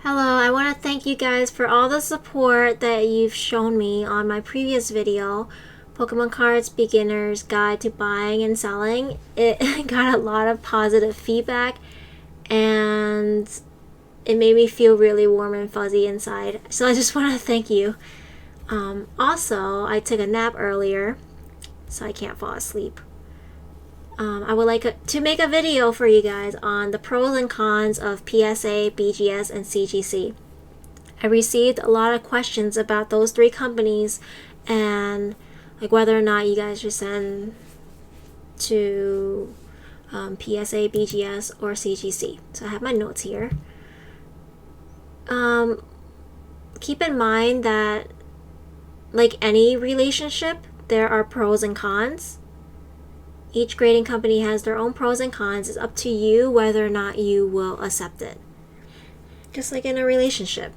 Hello, I want to thank you guys for all the support that you've shown me on my previous video, Pokemon Cards Beginner's Guide to Buying and Selling. It got a lot of positive feedback and it made me feel really warm and fuzzy inside. So I just want to thank you. Also, I took a nap earlier, so I can't fall asleep. I would like to make a video for you guys on the pros and cons of PSA, BGS, and Cgc. I received a lot of questions about those three companies and like whether or not you guys should send to PSA, BGS, or Cgc. So I have my notes here. Keep in mind that like any relationship, there are pros and cons. Each grading company has their own pros and cons. It's up to you whether or not you will accept it. Just like in a relationship.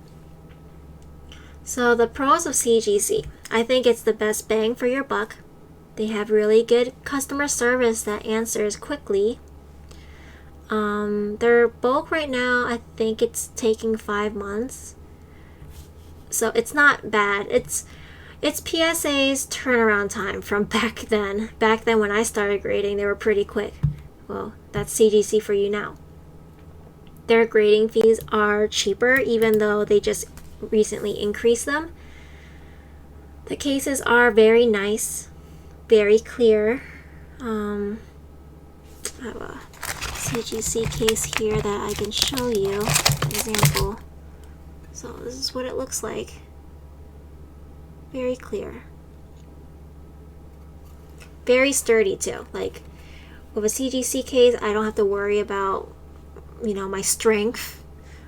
So the pros of Cgc. I think it's the best bang for your buck. They have really good customer service that answers quickly. Their bulk right now, I think it's taking 5 months. So it's not bad. It's PSA's turnaround time from back then. Back then when I started grading, they were pretty quick. Well, that's Cgc for you now. Their grading fees are cheaper, even though they just recently increased them. The cases are very nice, very clear. I have a Cgc case here that I can show you an example. So this is what it looks like. Very clear. Very sturdy too. Like with a Cgc case, I don't have to worry about, my strength,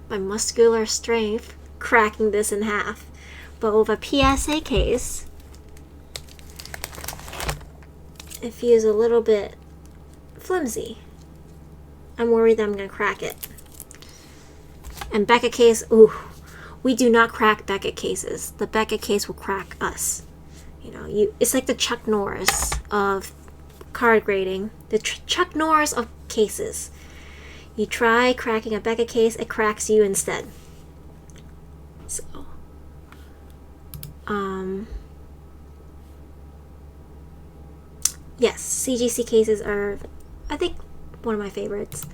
my muscular strength, cracking this in half. But with a PSA case, it feels a little bit flimsy. I'm worried that I'm gonna crack it. And Beckett case, ooh. We do not crack Beckett cases. The Beckett case will crack us. It's like the Chuck Norris of card grading. The Chuck Norris of cases. You try cracking a Beckett case, it cracks you instead. So, yes, Cgc cases are, I think, one of my favorites.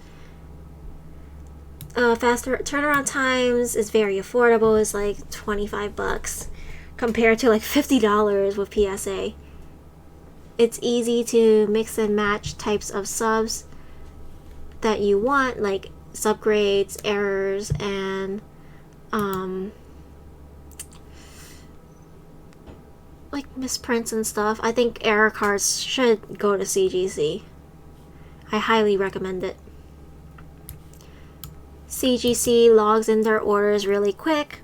Faster turnaround times is very affordable. It's like $25 compared to like $50 with PSA. It's easy to mix and match types of subs that you want, like subgrades, errors, and like misprints and stuff. I think error cards should go to Cgc. I highly recommend it. Cgc logs in their orders really quick,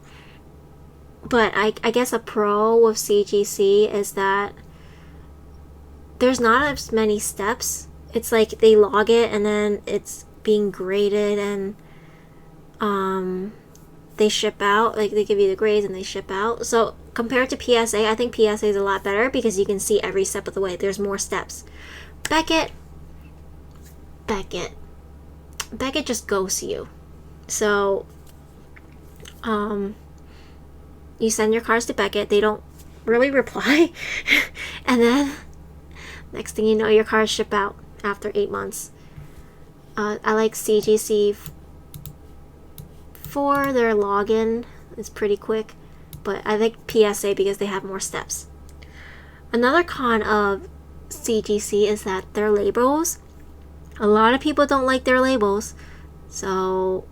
but I guess a pro with Cgc is that there's not as many steps. It's like they log it and then it's being graded and they ship out. Like they give you the grades and they ship out. So compared to PSA, I think PSA is a lot better because you can see every step of the way. There's more steps. Beckett just ghosts you. So, you send your cards to Beckett, they don't really reply, and then next thing you know, your cards ship out after 8 months. I like Cgc for their login, it's pretty quick, but I like PSA because they have more steps. Another con of Cgc is that their labels, a lot of people don't like their labels, so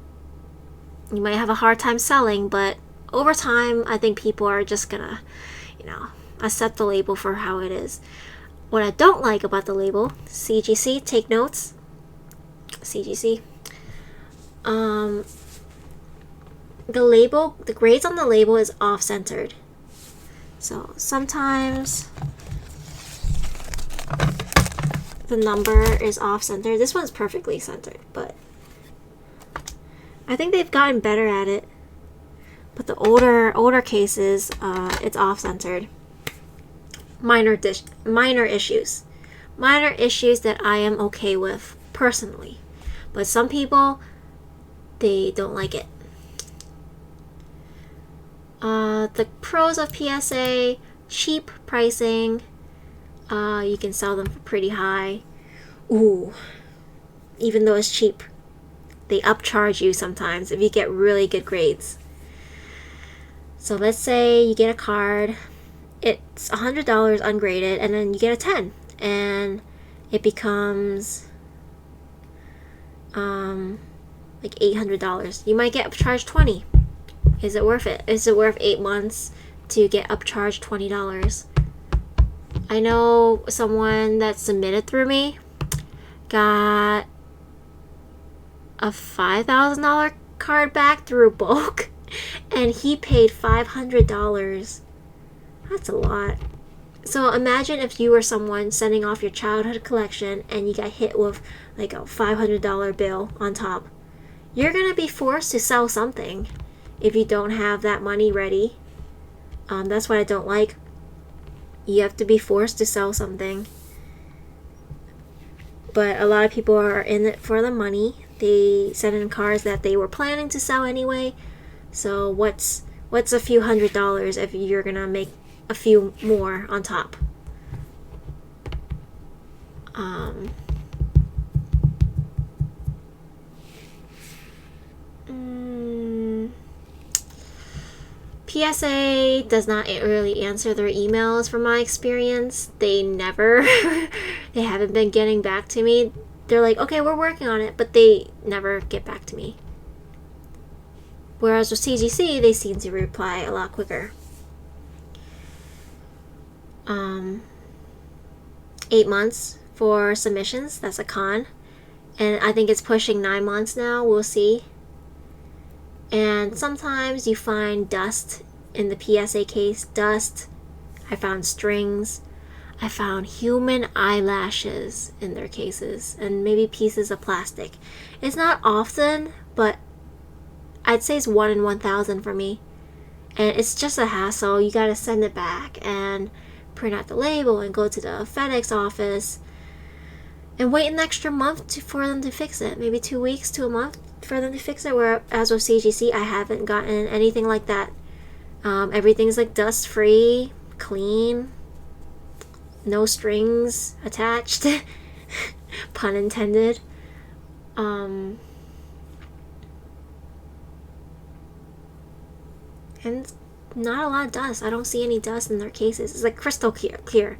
you might have a hard time selling, but over time, I think people are just gonna, accept the label for how it is. What I don't like about the label, Cgc, take notes, Cgc. The grades on the label is off-centered. So sometimes the number is off-centered. This one's perfectly centered, but I think they've gotten better at it, but the older cases, it's off-centered. Minor issues that I am okay with personally, but some people, they don't like it. The pros of PSA: cheap pricing. You can sell them for pretty high. Ooh, even though it's cheap, they upcharge you sometimes if you get really good grades. So let's say you get a card, it's $100 ungraded, and then you get a 10, and it becomes like $800. You might get upcharged $20. Is it worth it? Is it worth 8 months to get upcharged $20? I know someone that submitted through me got a $5,000 card back through bulk, and he paid $500. That's a lot. So imagine if you were someone sending off your childhood collection and you got hit with like a $500 bill on top. You're gonna be forced to sell something if you don't have that money ready. That's what I don't like. You have to be forced to sell something. But a lot of people are in it for the money. They send in cards that they were planning to sell anyway. So what's a few $100s if you're gonna make a few more on top? PSA does not really answer their emails from my experience. They haven't been getting back to me. They're like, okay, we're working on it, but they never get back to me. Whereas with Cgc, they seem to reply a lot quicker. 8 months for submissions, that's a con. And I think it's pushing 9 months now, we'll see. And sometimes you find dust in the PSA case. Dust. I found strings. I found human eyelashes in their cases. And maybe pieces of plastic. It's not often, but I'd say it's 1 in 1,000 for me. And it's just a hassle. You gotta send it back and print out the label and go to the FedEx office and wait an extra month for them to fix it. Maybe 2 weeks to a month for them to fix it. Whereas with Cgc, I haven't gotten anything like that. Everything's like dust free, clean, no strings attached. Pun intended. And not a lot of dust. I don't see any dust in their cases. It's like crystal clear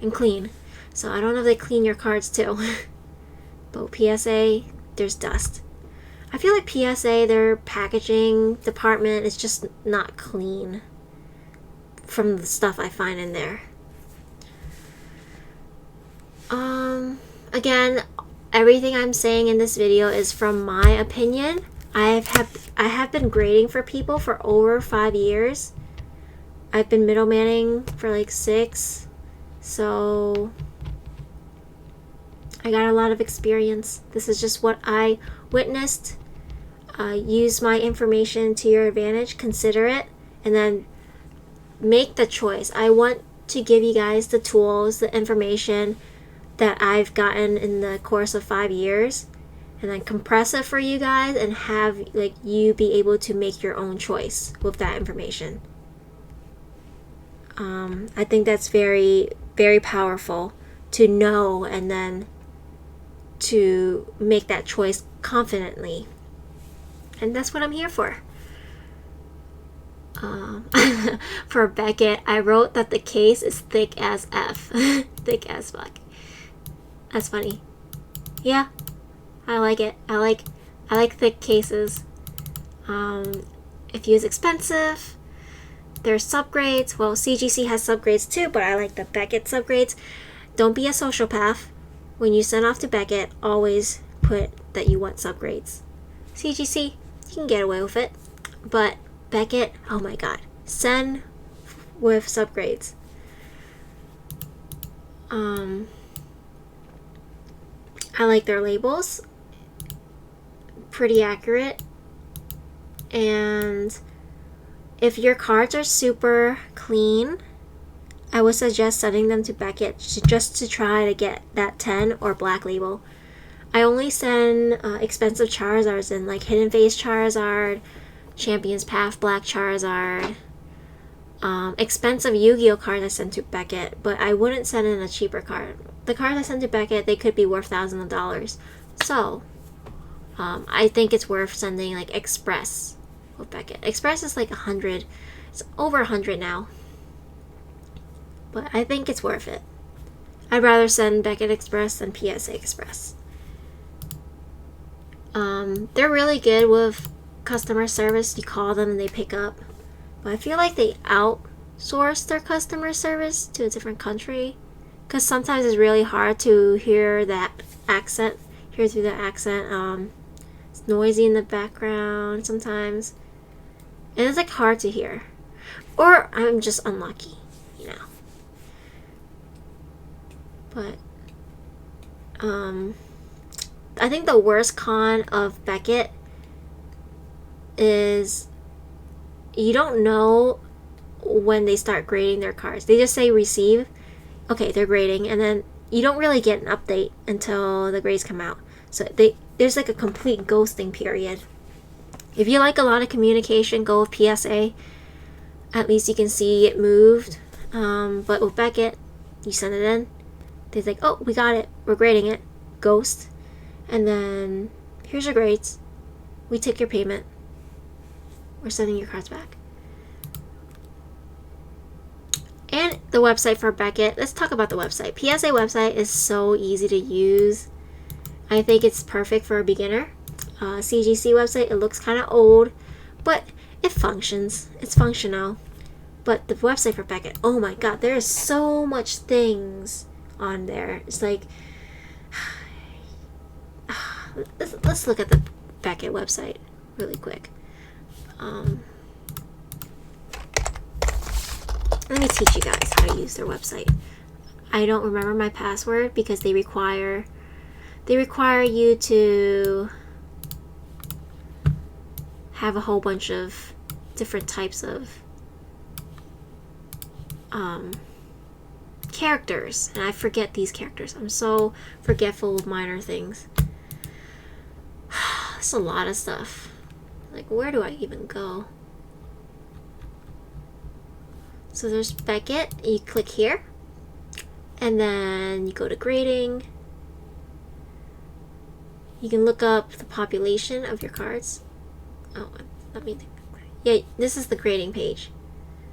and clean. So I don't know if they clean your cards too. But PSA, there's dust. I feel like PSA, their packaging department is just not clean from the stuff I find in there. Again, everything I'm saying in this video is from my opinion. I have been grading for people for over 5 years. I've been middlemaning for like 6. So I got a lot of experience. This is just what I witnessed. Use my information to your advantage, consider it, and then make the choice. I want to give you guys the tools, the information that I've gotten in the course of 5 years, and then compress it for you guys and have like you be able to make your own choice with that information. I think that's very, very powerful to know and then to make that choice confidently. And that's what I'm here for. For Beckett, I wrote that the case is thick as F. Thick as fuck. That's funny. Yeah, I like it. I like thick cases. If you use expensive, there's subgrades. Well, Cgc has subgrades too, but I like the Beckett subgrades. Don't be a sociopath. When you send off to Beckett, always put that you want subgrades. Cgc, you can get away with it. But Beckett, oh my god. Send with subgrades. I like their labels. Pretty accurate. And if your cards are super clean, I would suggest sending them to Beckett just to try to get that 10 or black label. I only send expensive Charizards in, like Hidden Face Charizard, Champion's Path Black Charizard, expensive Yu-Gi-Oh cards I sent to Beckett, but I wouldn't send in a cheaper card. The cards I sent to Beckett, they could be worth thousands of dollars. So, I think it's worth sending like Express with Beckett. Express is like 100. It's over 100 now. But I think it's worth it. I'd rather send Beckett Express than PSA Express. They're really good with customer service. You call them and they pick up. But I feel like they outsource their customer service to a different country. Because sometimes it's really hard to hear that accent. Hear through the accent. It's noisy in the background sometimes. And it's like hard to hear. Or I'm just unlucky, you know. But, I think the worst con of Beckett is you don't know when they start grading their cards. They just say receive. Okay, they're grading, and then you don't really get an update until the grades come out. So there's like a complete ghosting period. If you like a lot of communication, go with PSA. At least you can see it moved. But with Beckett, you send it in. They're like, oh, we got it. We're grading it. Ghost. And then, here's your grades. We took your payment. We're sending your cards back. And the website for Beckett. Let's talk about the website. PSA website is so easy to use. I think it's perfect for a beginner. Cgc website, it looks kind of old, but it functions. It's functional. But the website for Beckett, oh my god, there is so much things on there. It's like, let's look at the Beckett website really quick. Let me teach you guys how to use their website. I don't remember my password because they require you to have a whole bunch of different types of characters, and I forget these characters. I'm so forgetful of minor things. It's a lot of stuff. Like, where do I even go? So there's Beckett. You click here, and then you go to grading. You can look up the population of your cards. Oh, let me think. Yeah, this is the grading page.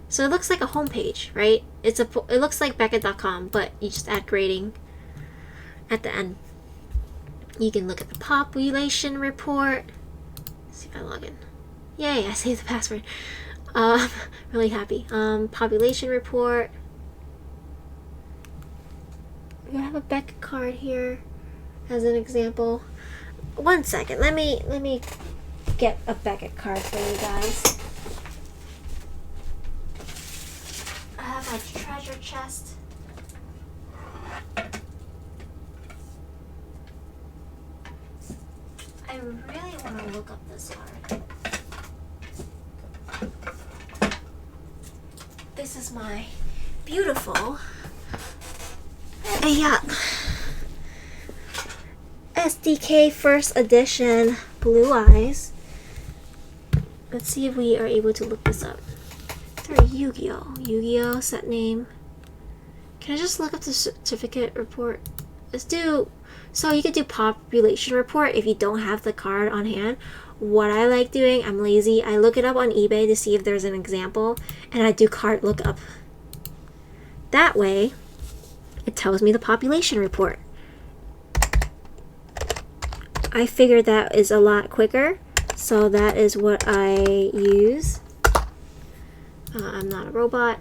So it looks like a home page, right? It looks like Beckett.com, but you just add grading at the end. You can look at the population report. Let's see if I log in. Yay, I saved the password. Really happy. Population report. We have a Beckett card here as an example. One second. Let me get a Beckett card for you guys. I have my treasure chest. I really want to look up this card. This is my beautiful SDK first edition Blue Eyes. Let's see if we are able to look this up. They're Yu-Gi-Oh set name. Can I just look up the certificate report? Let's do, so you could do population report if you don't have the card on hand. What I like doing, I'm lazy, I look it up on eBay to see if there's an example, and I do card lookup. That way, it tells me the population report. I figured that is a lot quicker, so that is what I use. I'm not a robot.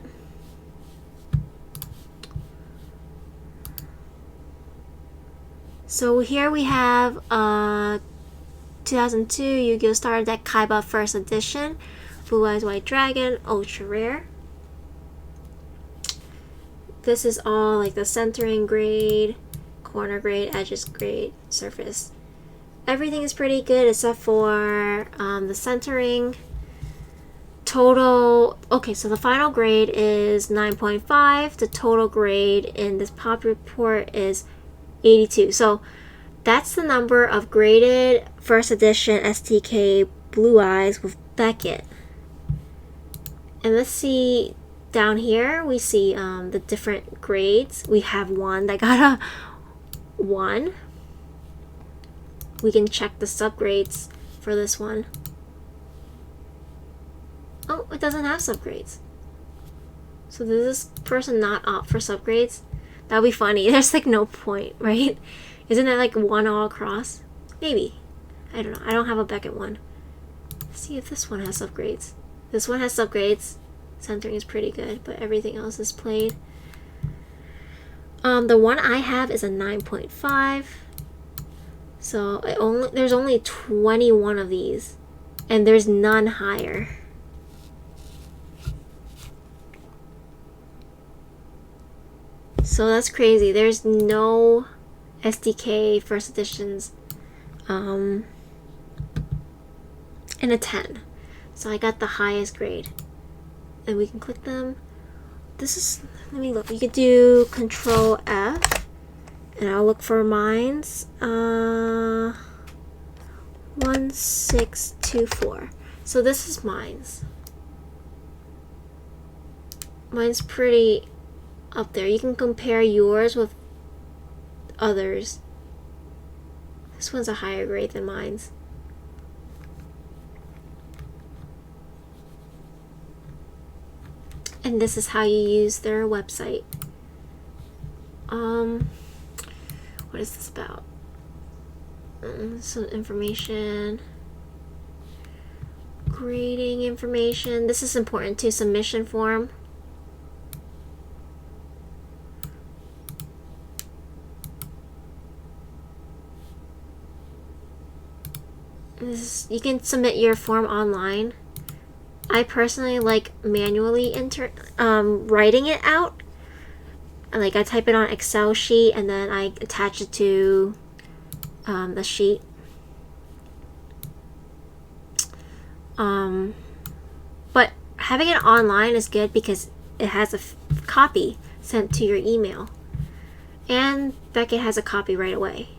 So here we have 2002 Yu-Gi-Oh! Starter Deck Kaiba First Edition, Blue Eyes White Dragon, Ultra Rare. This is all like the centering grade, corner grade, edges grade, surface. Everything is pretty good except for the centering. Total, okay, so the final grade is 9.5. The total grade in this pop report is 82. So that's the number of graded first edition STK Blue Eyes with Beckett. And let's see down here we see the different grades. We have one that got a 1. We can check the subgrades for this one. Oh, it doesn't have subgrades. So does this person not opt for subgrades? That would be funny. There's like no point, right? Isn't it like 1 all across? Maybe. I don't know. I don't have a Beckett one. Let's see if this one has subgrades. This one has subgrades. Centering is pretty good, but everything else is played. The one I have is a 9.5. So there's only 21 of these, and there's none higher. So that's crazy. There's no SDK first editions in a 10. So I got the highest grade. And we can click them. This is, let me look. You could do Control F, and I'll look for mines. 1624. So this is mines. Mine's pretty up there. You can compare yours with others. This one's a higher grade than mine's. And this is how you use their website. What is this about? Some information. Grading information. This is important too. Submission form. You can submit your form online. I personally like manually writing it out. Like I type it on Excel sheet and then I attach it to the sheet. But having it online is good because it has a copy sent to your email, and Beckett has a copy right away.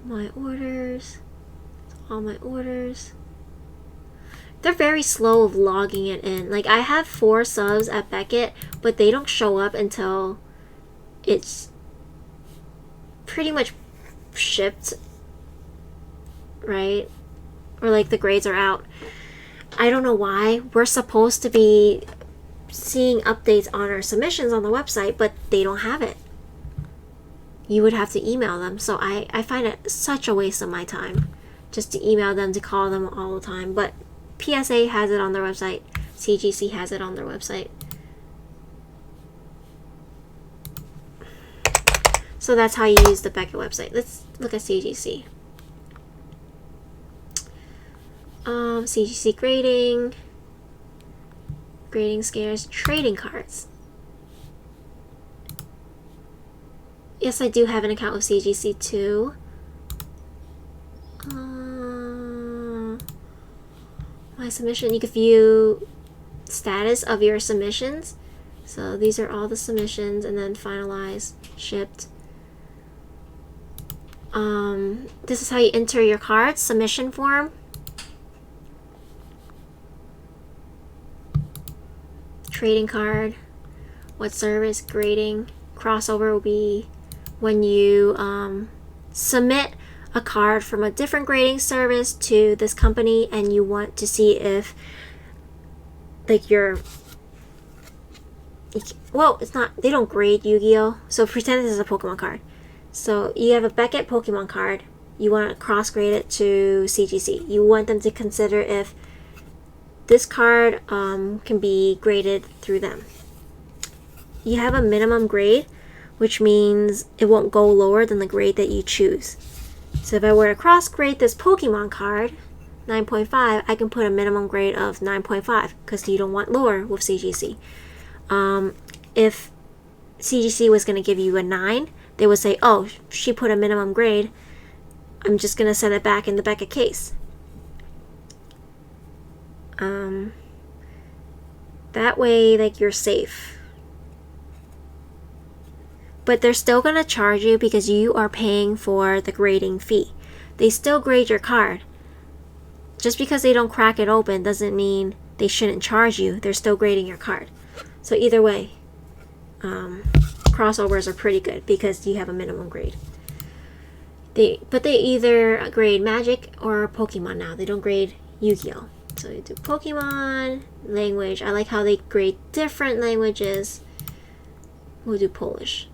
My orders, all my orders. They're very slow of logging it in. Like I have 4 subs at Beckett, but they don't show up until it's pretty much shipped, right? Or like the grades are out. I don't know why. We're supposed to be seeing updates on our submissions on the website, but they don't have it. You would have to email them. So I find it such a waste of my time just to email them, to call them all the time. But PSA has it on their website. Cgc has it on their website. So that's how you use the Beckett website. Let's look at Cgc. Cgc grading. Grading scales. Trading cards. Yes, I do have an account with Cgc too. My submission, you can view status of your submissions. So these are all the submissions, and then finalize, shipped. This is how you enter your cards, submission form. Trading card, what service, grading. Crossover will be when you submit a card from a different grading service to this company, and you want to see if like it's not, they don't grade Yu-Gi-Oh! So pretend this is a Pokemon card. So you have a Beckett Pokemon card, you want to cross grade it to Cgc. You want them to consider if this card can be graded through them. You have a minimum grade, which means it won't go lower than the grade that you choose. So if I were to cross grade this Pokemon card, 9.5, I can put a minimum grade of 9.5 because you don't want lower with Cgc. If Cgc was going to give you a 9, they would say, oh, she put a minimum grade, I'm just going to send it back in the Beckett case. That way, like, you're safe. But they're still going to charge you because you are paying for the grading fee. They still grade your card. just because they don't crack it open doesn't mean they shouldn't charge you. They're still grading your card. So either way, crossovers are pretty good because you have a minimum grade. But they either grade Magic or Pokemon now. They don't grade Yu-Gi-Oh! So you do Pokemon, language. I like how they grade different languages. We'll do Polish.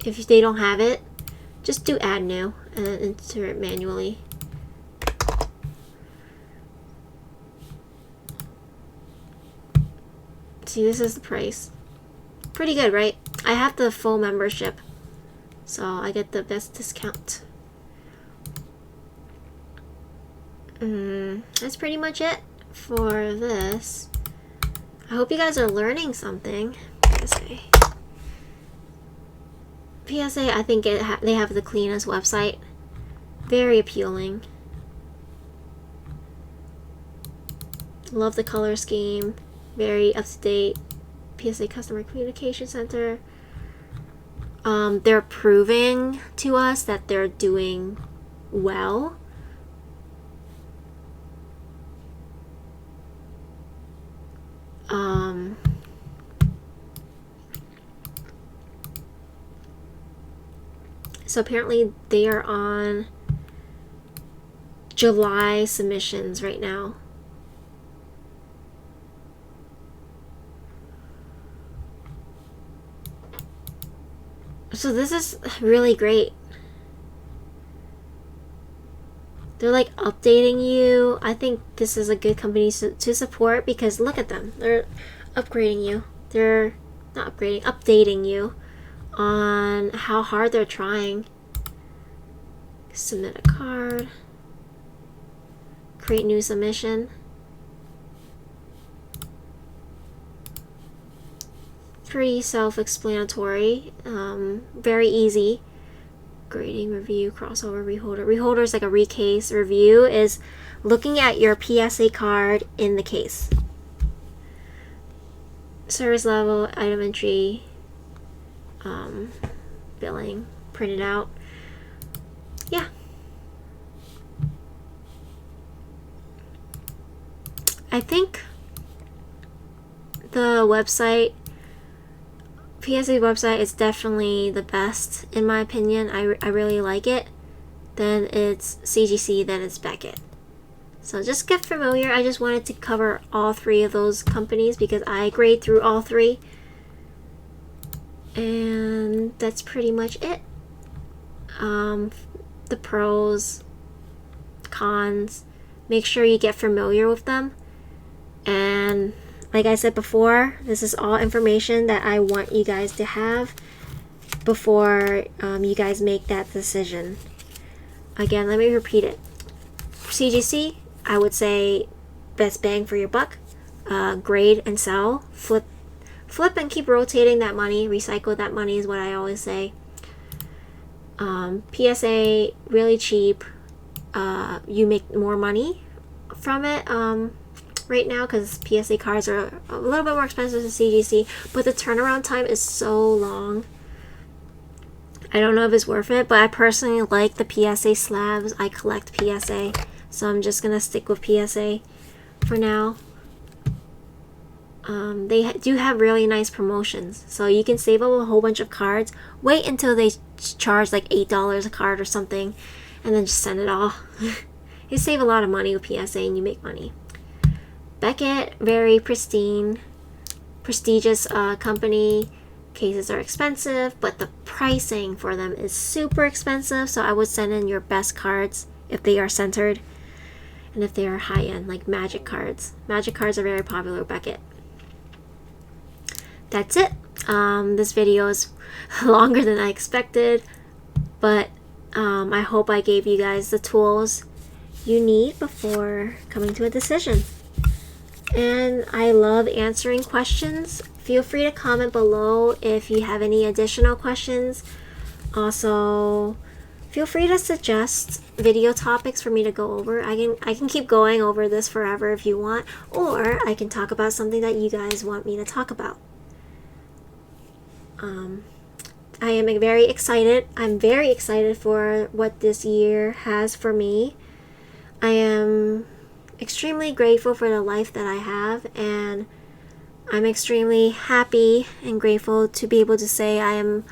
If they don't have it, just do add new and then enter it manually. See, this is the price. Pretty good, right? I have the full membership, so I get the best discount. That's pretty much it for this. I hope you guys are learning something. PSA, I think they have the cleanest website. Very appealing. Love the color scheme. Very up to date. PSA Customer Communication Center. They're proving to us that they're doing well. So apparently they are on July submissions right now. So this is really great. They're like updating you. I think this is a good company to support because look at them. They're upgrading you. They're not upgrading, updating you on how hard they're trying. Submit a card. Create new submission. Pretty self-explanatory. Very easy. Grading, review, crossover, reholder. Reholder is like a recase. Review is looking at your PSA card in the case. Service level, item entry, billing, printed out. Yeah. I think the website, PSA website, is definitely the best in my opinion. I really like it. Then it's CGC, then it's Beckett. So just get familiar. I just wanted to cover all three of those companies because I grade through all three. And that's pretty much it. The pros, cons, make sure you get familiar with them. And like I said before, this is all information that I want you guys to have before you guys make that decision. Again, let me repeat it. CGC, I would say best bang for your buck. Grade and sell. Flip and keep rotating that money. Recycle that money is what I always say. PSA, really cheap. You make more money from it right now because PSA cards are a little bit more expensive than CGC, but the turnaround time is so long. I don't know if it's worth it, but I personally like the PSA slabs. I collect PSA, so I'm just gonna stick with PSA for now. They do have really nice promotions, so you can save up a whole bunch of cards. Wait until they charge like $8 a card or something, and then just send it all. You save a lot of money with PSA and you make money. Beckett, very pristine, prestigious company. Cases are expensive, but the pricing for them is super expensive, so I would send in your best cards if they are centered and if they are high-end, like Magic cards. Magic cards are very popular with Beckett. That's it. This video is longer than I expected, but I hope I gave you guys the tools you need before coming to a decision. And I love answering questions. Feel free to comment below if you have any additional questions. Also, feel free to suggest video topics for me to go over. I can keep going over this forever if you want, or I can talk about something that you guys want me to talk about. I am very excited. I'm very excited for what this year has for me. I am extremely grateful for the life that I have, and I'm extremely happy and grateful to be able to say I am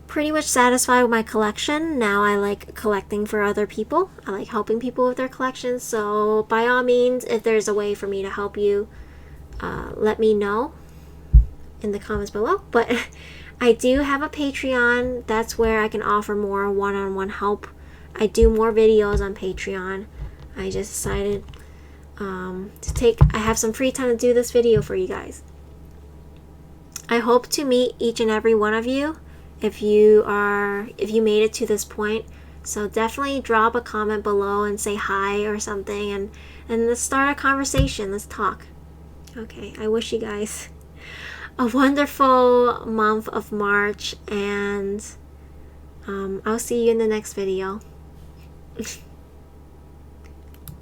pretty much satisfied with my collection. Now I like collecting for other people. I like helping people with their collections. So by all means, if there's a way for me to help you, let me know in the comments below. But I do have a Patreon. That's where I can offer more one-on-one help. I do more videos on Patreon. I just decided I have some free time to do this video for you guys. I hope to meet each and every one of you if you made it to this point. So definitely drop a comment below and say hi or something, and let's start a conversation. Let's talk. Okay, I wish you guys a wonderful month of March, and I'll see you in the next video.